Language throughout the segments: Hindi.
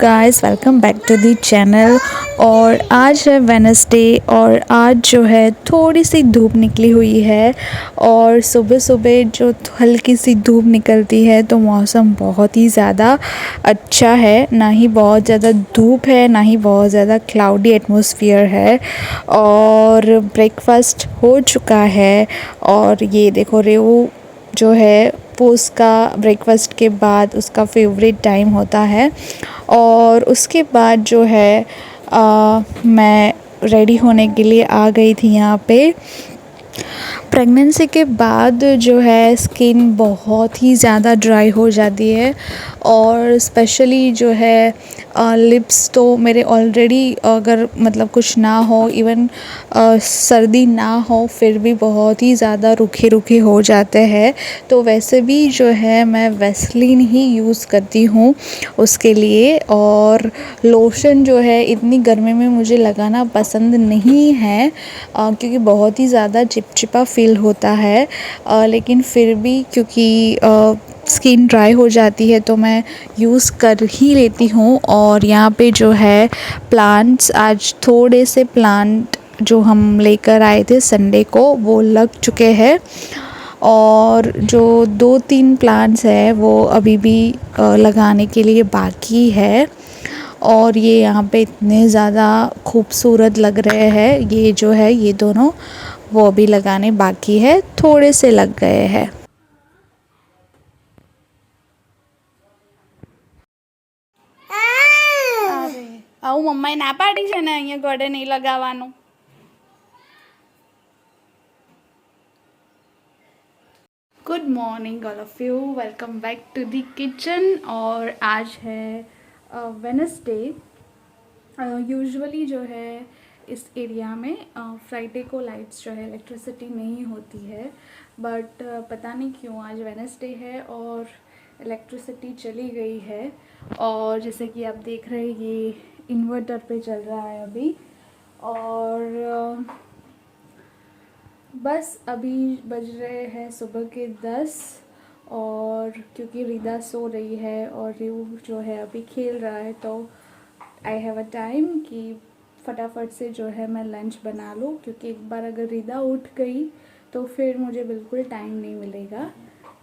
Guys, welcome back to the channel. और आज है वेडनेसडे और आज जो है थोड़ी सी धूप निकली हुई है। और सुबह सुबह जो हल्की सी धूप निकलती है तो मौसम बहुत ही ज़्यादा अच्छा है, ना ही बहुत ज़्यादा धूप है ना ही बहुत ज़्यादा क्लाउडी एटमॉस्फेयर है। और ब्रेकफास्ट हो चुका है और ये देखो रेऊ जो है वो उसका ब्रेकफास्ट के बाद उसका फेवरेट टाइम होता है। और उसके बाद जो है मैं रेडी होने के लिए आ गई थी यहाँ पे। प्रेगनेंसी के बाद जो है स्किन बहुत ही ज़्यादा ड्राई हो जाती है और स्पेशली जो है लिप्स तो मेरे ऑलरेडी, अगर मतलब कुछ ना हो, इवन सर्दी ना हो, फिर भी बहुत ही ज़्यादा रूखे रूखे हो जाते हैं। तो वैसे भी जो है मैं वैसलीन ही यूज़ करती हूँ उसके लिए। और लोशन जो है इतनी गर्मी में मुझे लगाना पसंद नहीं है क्योंकि बहुत ही ज़्यादा चिपचिपा फील होता है। लेकिन फिर भी क्योंकि स्किन ड्राई हो जाती है तो मैं यूज़ कर ही लेती हूँ। और यहाँ पे जो है प्लांट्स, आज थोड़े से प्लांट जो हम लेकर आए थे संडे को वो लग चुके हैं। और जो 2-3 प्लांट्स हैं वो अभी भी लगाने के लिए बाकी है। और ये यहाँ पे इतने ज़्यादा खूबसूरत लग रहे हैं, ये जो है ये दोनों, वो अभी लगाने बाकी है, थोड़े से लग गए हैं। આવું મમ્માએ ના પાડી છે ને અહીંયા ગળે નહીં લગાવવાનું. Good morning all of you, welcome back to the kitchen. और आज है वेडनेसडे। यूजुअली जो है इस एरिया में फ्राइडे को लाइट्स जो है इलेक्ट्रिसिटी नहीं होती है, बट पता नहीं क्यों आज वेडनेसडे है और इलेक्ट्रिसिटी चली गई है। और जैसे कि आप देख रहे हैं ये इन्वर्टर पे चल रहा है अभी। और बस अभी बज रहे हैं सुबह के 10। और क्योंकि रिदा सो रही है और रिऊ जो है अभी खेल रहा है तो आई हैव अ टाइम कि फटाफट से जो है मैं लंच बना लूँ, क्योंकि एक बार अगर रिदा उठ गई तो फिर मुझे बिल्कुल टाइम नहीं मिलेगा।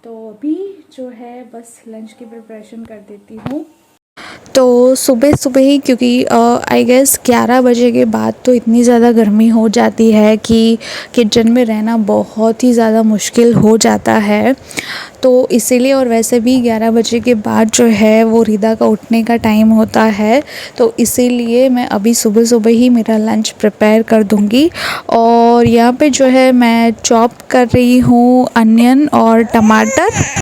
तो अभी जो है बस लंच की प्रिपरेशन कर देती हूँ। तो सुबह सुबह ही, क्योंकि आई गेस 11 बजे के बाद तो इतनी ज़्यादा गर्मी हो जाती है कि किचन में रहना बहुत ही ज़्यादा मुश्किल हो जाता है। तो इसीलिए, और वैसे भी 11 बजे के बाद जो है वो रिदा का उठने का टाइम होता है, तो इसीलिए मैं अभी सुबह सुबह ही मेरा लंच प्रिपेयर कर दूँगी। और यहाँ पे जो है मैं चॉप कर रही हूँ अनियन और टमाटर।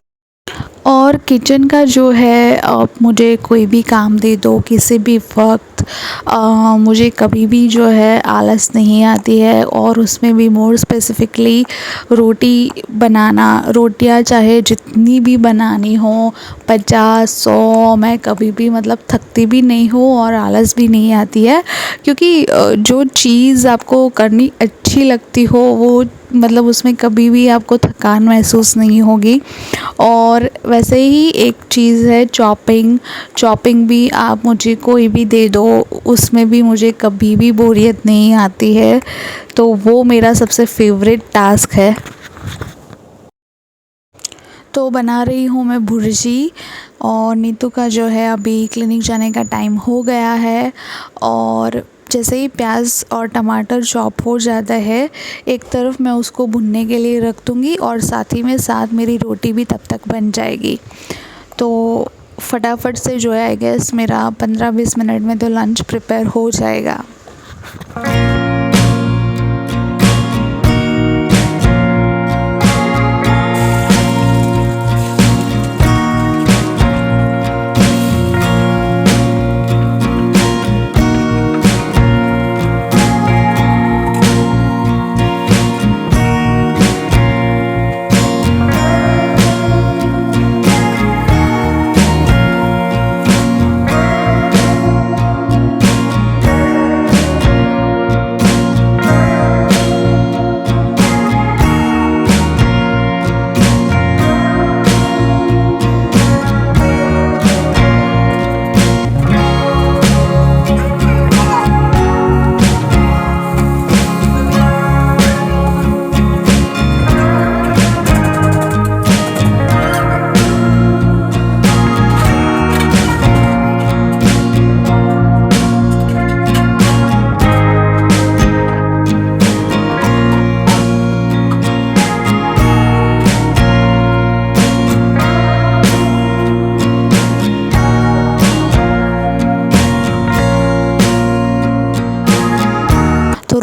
और किचन का जो है आप मुझे कोई भी काम दे दो किसी भी वक्त, मुझे कभी भी जो है आलस नहीं आती है। और उसमें भी मोर स्पेसिफिकली रोटी बनाना, रोटियां चाहे जितनी भी बनानी हो, 50-100, मैं कभी भी मतलब थकती भी नहीं हूँ और आलस भी नहीं आती है। क्योंकि जो चीज़ आपको करनी अच्छी लगती हो वो मतलब उसमें कभी भी आपको थकान महसूस नहीं होगी। और वैसे ही एक चीज़ है चॉपिंग, चॉपिंग भी आप मुझे कोई भी दे दो, उसमें भी मुझे कभी भी बोरियत नहीं आती है। तो वो मेरा सबसे फेवरेट टास्क है। तो बना रही हूँ मैं भुर्जी। और नीतू का जो है अभी क्लिनिक जाने का टाइम हो गया है। और जैसे ही प्याज और टमाटर चॉप हो जाता है, एक तरफ मैं उसको भुनने के लिए रख दूँगी और साथ ही में साथ मेरी रोटी भी तब तक बन जाएगी। तो फटाफट से जो है आई गेस मेरा 15-20 मिनट में तो लंच प्रिपेयर हो जाएगा।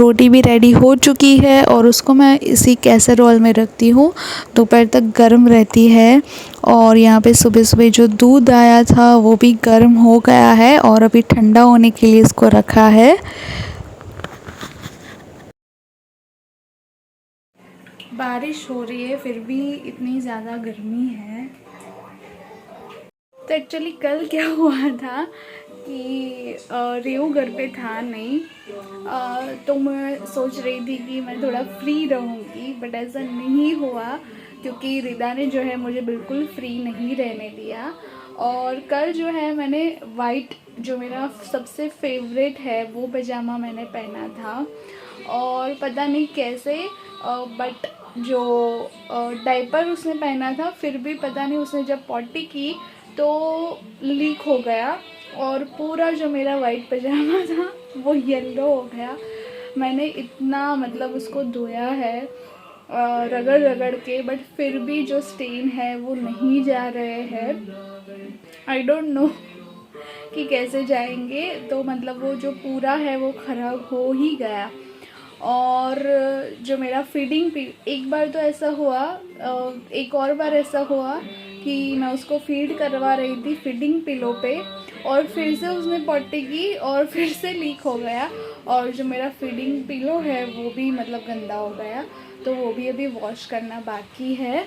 रोटी भी रेडी हो चुकी है और उसको मैं इसी कैसरोल में रखती हूँ, दोपहर तक गर्म रहती है। और यहाँ पे सुबह सुबह जो दूध आया था वो भी गर्म हो गया है और अभी ठंडा होने के लिए इसको रखा है। बारिश हो रही है फिर भी इतनी ज़्यादा गर्मी है। तो एक्चुअली कल क्या हुआ था कि रेऊ घर पे था नहीं, तो मैं सोच रही थी कि मैं थोड़ा फ्री रहूँगी, बट ऐसा नहीं हुआ क्योंकि रिदा ने जो है मुझे बिल्कुल फ्री नहीं रहने दिया। और कल जो है मैंने वाइट, जो मेरा सबसे फेवरेट है, वो पजामा मैंने पहना था। और पता नहीं कैसे बट जो डायपर उसने पहना था फिर भी पता नहीं, उसने जब पॉटी की तो लीक हो गया और पूरा जो मेरा वाइट पजामा था वो येलो हो गया। मैंने इतना मतलब उसको धोया है रगड़ रगड़ के, बट फिर भी जो स्टेन है वो नहीं जा रहे हैं। आई डोंट नो कि कैसे जाएंगे। तो मतलब वो जो पूरा है वो ख़राब हो ही गया। और जो मेरा फीडिंग एक बार तो ऐसा हुआ, एक और बार ऐसा हुआ कि मैं उसको फीड करवा रही थी फीडिंग पिलो पे और फिर से उसने पॉटी की और फिर से लीक हो गया। और जो मेरा फीडिंग पिलो है वो भी मतलब गंदा हो गया, तो वो भी अभी वॉश करना बाकी है।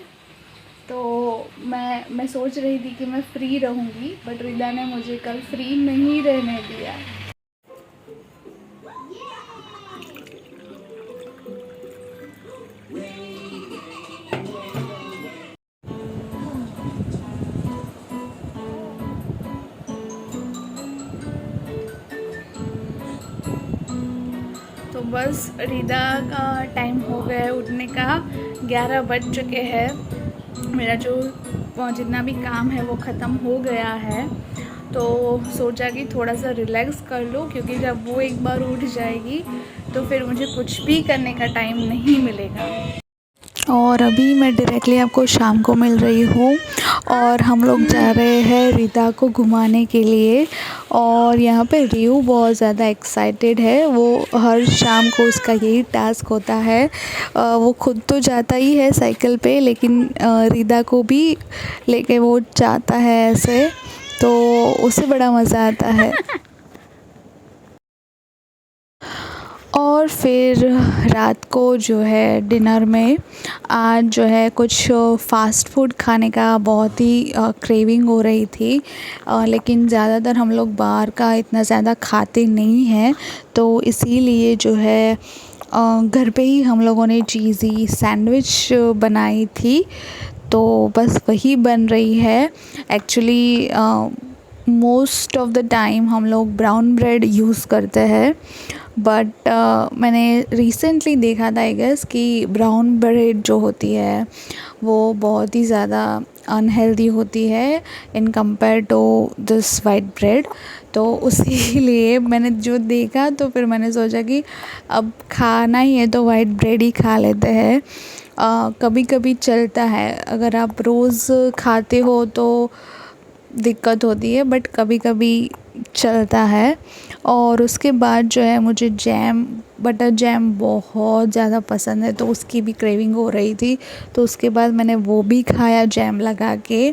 तो मैं सोच रही थी कि मैं फ्री रहूँगी, बट रिदा ने मुझे कल फ्री नहीं रहने दिया। तो बस रिदा का टाइम हो गया है उठने का, 11 बज चुके हैं। मेरा जो जितना भी काम है वो ख़त्म हो गया है, तो सोचा कि थोड़ा सा रिलैक्स कर लूँ क्योंकि जब वो एक बार उठ जाएगी तो फिर मुझे कुछ भी करने का टाइम नहीं मिलेगा। और अभी मैं डायरेक्टली आपको शाम को मिल रही हूँ और हम लोग जा रहे हैं रिदा को घुमाने के लिए। और यहाँ पे रेऊ बहुत ज़्यादा एक्साइटेड है, वो हर शाम को उसका यही टास्क होता है। वो खुद तो जाता ही है साइकिल पे, लेकिन रिदा को भी लेके वो जाता है ऐसे, तो उसे बड़ा मज़ा आता है। और फिर रात को जो है डिनर में आज जो है कुछ फ़ास्ट फूड खाने का बहुत ही क्रेविंग हो रही थी, लेकिन ज़्यादातर हम लोग बाहर का इतना ज़्यादा खाते नहीं हैं, तो इसीलिए जो है घर पे ही हम लोगों ने चीज़ी सैंडविच बनाई थी, तो बस वही बन रही है। Actually most of the time हम लोग ब्राउन ब्रेड यूज़ करते हैं, बट मैंने रिसेंटली देखा था आई गेस कि ब्राउन ब्रेड जो होती है वो बहुत ही ज़्यादा अनहेल्दी होती है in compare to this white bread. तो उसी लिए मैंने जो देखा तो फिर मैंने सोचा कि अब खाना ही है तो वाइट ब्रेड ही खा लेते हैं। कभी कभी चलता है, अगर आप रोज़ खाते हो तो दिक्कत होती है, बट कभी कभी चलता है। और उसके बाद जो है मुझे जैम, बटर जैम बहुत ज़्यादा पसंद है, तो उसकी भी क्रेविंग हो रही थी, तो उसके बाद मैंने वो भी खाया जैम लगा के।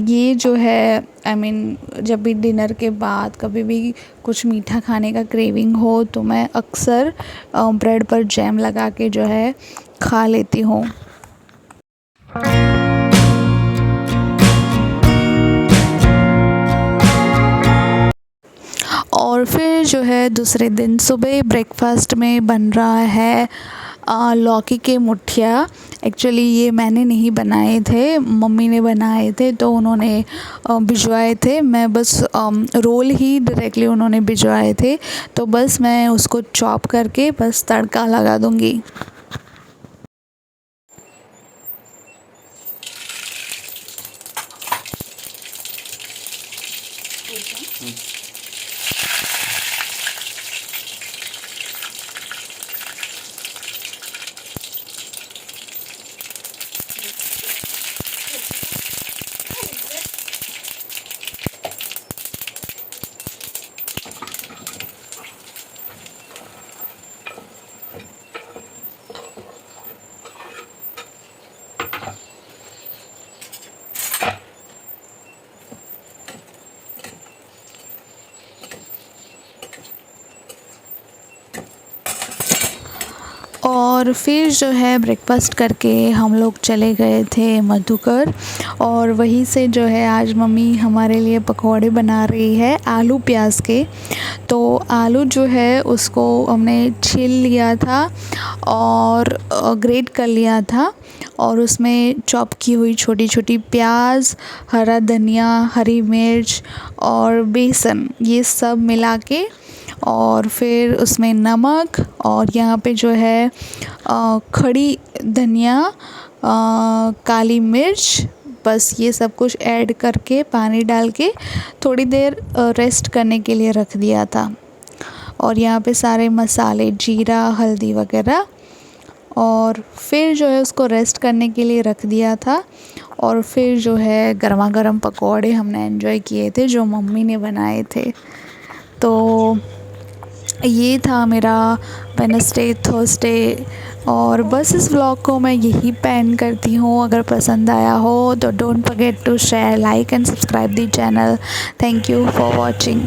ये जो है आई मीन जब भी डिनर के बाद कभी भी कुछ मीठा खाने का क्रेविंग हो तो मैं अक्सर ब्रेड पर जैम लगा के जो है खा लेती हूँ। और फिर जो है दूसरे दिन सुबह ब्रेकफास्ट में बन रहा है लौकी के मुठिया। एक्चुअली ये मैंने नहीं बनाए थे, मम्मी ने बनाए थे, तो उन्होंने भिजवाए थे। मैं बस रोल ही डायरेक्टली उन्होंने भिजवाए थे, तो बस मैं उसको चॉप करके बस तड़का लगा दूँगी। और फिर जो है ब्रेकफास्ट करके हम लोग चले गए थे मधुकर, और वहीं से जो है आज मम्मी हमारे लिए पकौड़े बना रही है आलू प्याज के। तो आलू जो है उसको हमने छील लिया था और ग्रेट कर लिया था, और उसमें चॉप की हुई छोटी छोटी प्याज, हरा धनिया, हरी मिर्च और बेसन, ये सब मिला के, और फिर उसमें नमक, और यहाँ पे जो है खड़ी धनिया, काली मिर्च, बस ये सब कुछ ऐड करके पानी डाल के थोड़ी देर रेस्ट करने के लिए रख दिया था। और यहाँ पे सारे मसाले, जीरा, हल्दी वगैरह, और फिर जो है उसको रेस्ट करने के लिए रख दिया था। और फिर जो है गर्मा गर्म पकौड़े हमने एंजॉय किए थे जो मम्मी ने बनाए थे। तो ये था मेरा वेडनेसडे, थर्सडे, और बस इस व्लॉग को मैं यही पेंड करती हूँ। अगर पसंद आया हो तो don't forget to share, like and subscribe the channel. Thank you for watching.